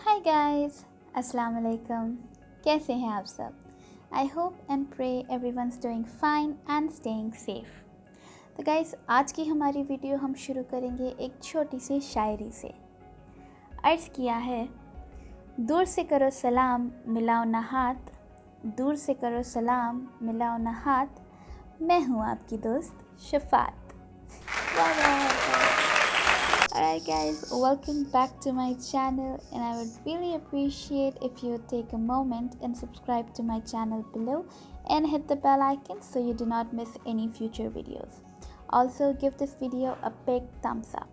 Hi guys अस्सलाम वालेकुम। कैसे हैं आप सब? I hope and pray everyone's doing fine and staying safe. तो गाइस, आज की हमारी वीडियो हम शुरू करेंगे एक छोटी सी शायरी से। अर्ज़ किया है, दूर से करो सलाम मिलाओ ना हाथ, दूर से करो सलाम मिलाओ ना हाथ, मैं हूँ आपकी दोस्त शफात। वाह वाह। Alright guys, welcome back to my channel and I would really appreciate if you would take a moment and subscribe to my channel below and hit the bell icon so you do not miss any future videos. Also give this video a big thumbs up.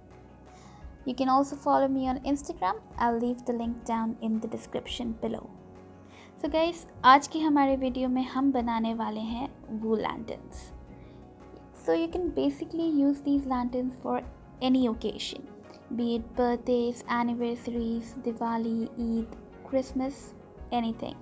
You can also follow me on Instagram. I'll leave the link down in the description below. So guys, आज की हमारे video में हम बनाने वाले हैं wool lanterns. So you can basically use these lanterns for any occasion, be it birthdays, anniversaries, Diwali, Eid, Christmas, anything.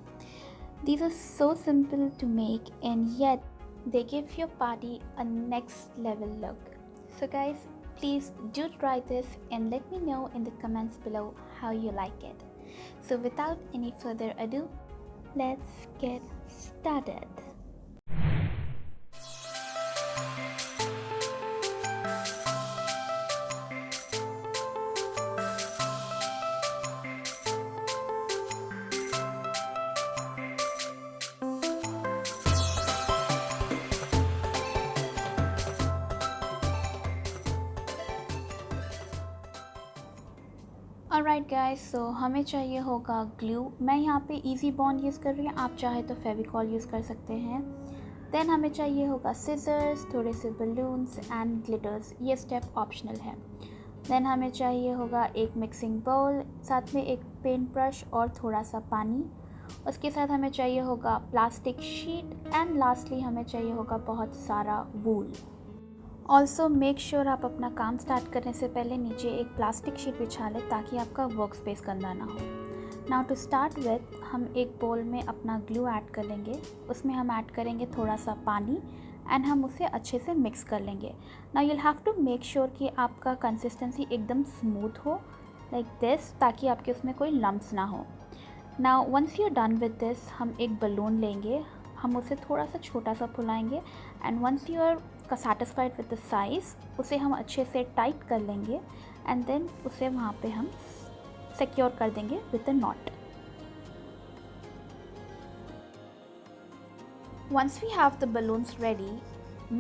These are so simple to make and yet they give your party a next level look. So guys, please do try this and let me know in the comments below how you like it. So without any further ado, let's get started. Alright guys, so हमें चाहिए होगा glue. मैं यहाँ पे easy bond use कर रही हूँ, आप चाहे तो फेविकॉल यूज़ कर सकते हैं। देन हमें चाहिए होगा सिजर्स, थोड़े से बलून्स एंड ग्लिटर्स, ये स्टेप ऑप्शनल है। देन हमें चाहिए होगा एक मिक्सिंग बाउल, साथ में एक पेंट ब्रश और थोड़ा सा पानी। उसके साथ हमें चाहिए होगा प्लास्टिक शीट एंड लास्टली हमें चाहिए होगा बहुत सारा वूल। ऑल्सो मेक श्योर आप अपना काम स्टार्ट करने से पहले नीचे एक प्लास्टिक शीट बिछा लें ताकि आपका वर्क स्पेस गंदा ना हो। नाउ टू स्टार्ट विथ, हम एक बोल में अपना ग्लू ऐड कर लेंगे। उसमें हम ऐड करेंगे थोड़ा सा पानी एंड हम उसे अच्छे से मिक्स कर लेंगे। Now you'll have to make sure कि आपका कंसिस्टेंसी एकदम स्मूथ हो, लाइक दिस, ताकि आपके उसमें कोई लम्प्स ना हो। Now once you are done with this, हम एक बलून लेंगे, हम उसे थोड़ा सा छोटा सा फुलाएंगे and once you are satisfied with the size, उसे हम अच्छे से टाइट कर लेंगे एंड देन उसे वहाँ पे हम सिक्योर कर देंगे with the not. Once we have the balloons ready,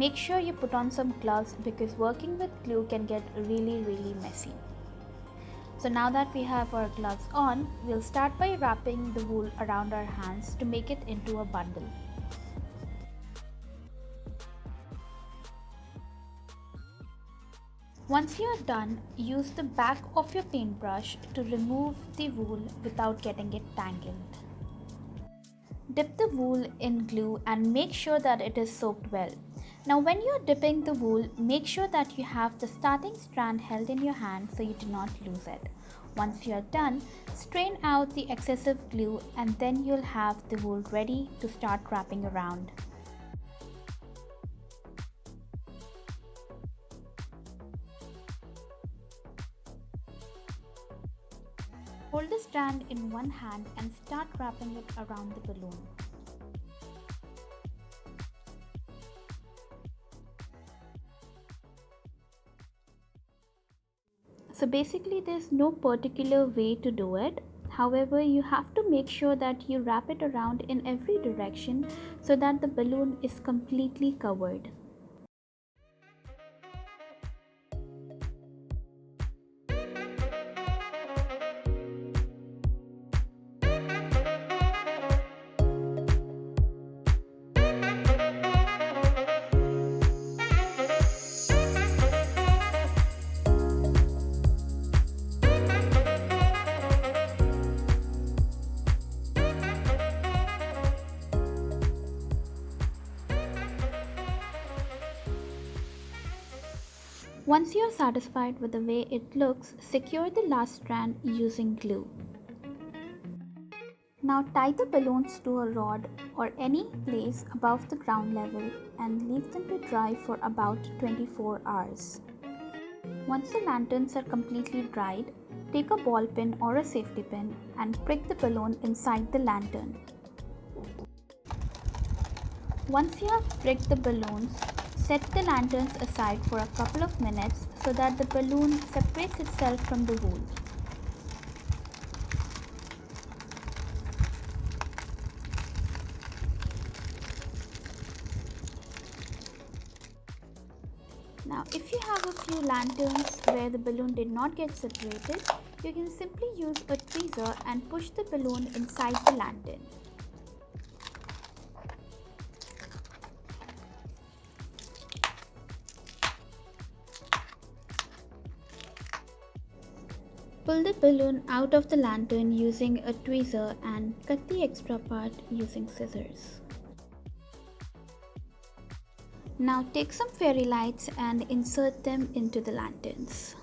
make sure you put on some gloves because working with glue can get really messy. So now that we have our gloves on, we'll start by wrapping the wool around our hands to make it into a bundle. Once you are done, use the back of your paintbrush to remove the wool without getting it tangled. Dip the wool in glue and make sure that it is soaked well. Now when you are dipping the wool, make sure that you have the starting strand held in your hand so you do not lose it. Once you are done, strain out the excessive glue and then you'll have the wool ready to start wrapping around. Hold the strand in one hand and start wrapping it around the balloon. So basically there's no particular way to do it. However, you have to make sure that you wrap it around in every direction so that the balloon is completely covered. Once you are satisfied with the way it looks, secure the last strand using glue. Now tie the balloons to a rod or any place above the ground level and leave them to dry for about 24 hours. Once the lanterns are completely dried, take a ball pin or a safety pin and prick the balloon inside the lantern. Once you have pricked the balloons, set the lanterns aside for a couple of minutes so that the balloon separates itself from the wool. Now, if you have a few lanterns where the balloon did not get separated, you can simply use a tweezer and push the balloon inside the lantern. Pull the balloon out of the lantern using a tweezer and cut the extra part using scissors. Now take some fairy lights and insert them into the lanterns.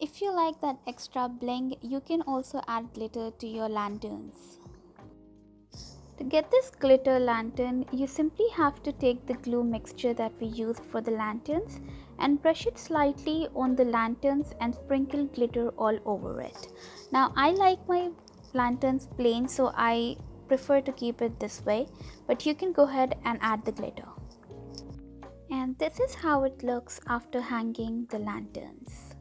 If you like that extra bling, you can also add glitter to your lanterns. To get this glitter lantern, you simply have to take the glue mixture that we used for the lanterns and brush it slightly on the lanterns and sprinkle glitter all over it. Now I like my lanterns plain, so I prefer to keep it this way, but you can go ahead and add the glitter. And this is how it looks after hanging the lanterns.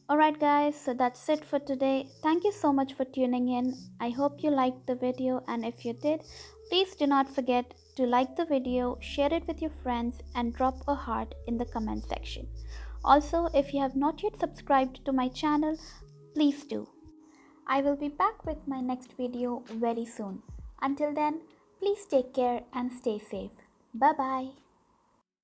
Alright guys, so that's it for today. Thank you so much for tuning in. I hope you liked the video, and if you did, please do not forget to like the video, share it with your friends and drop a heart in the comment section. Also, if you have not yet subscribed to my channel, please do. I will be back with my next video very soon. Until then, please take care and stay safe. Bye bye.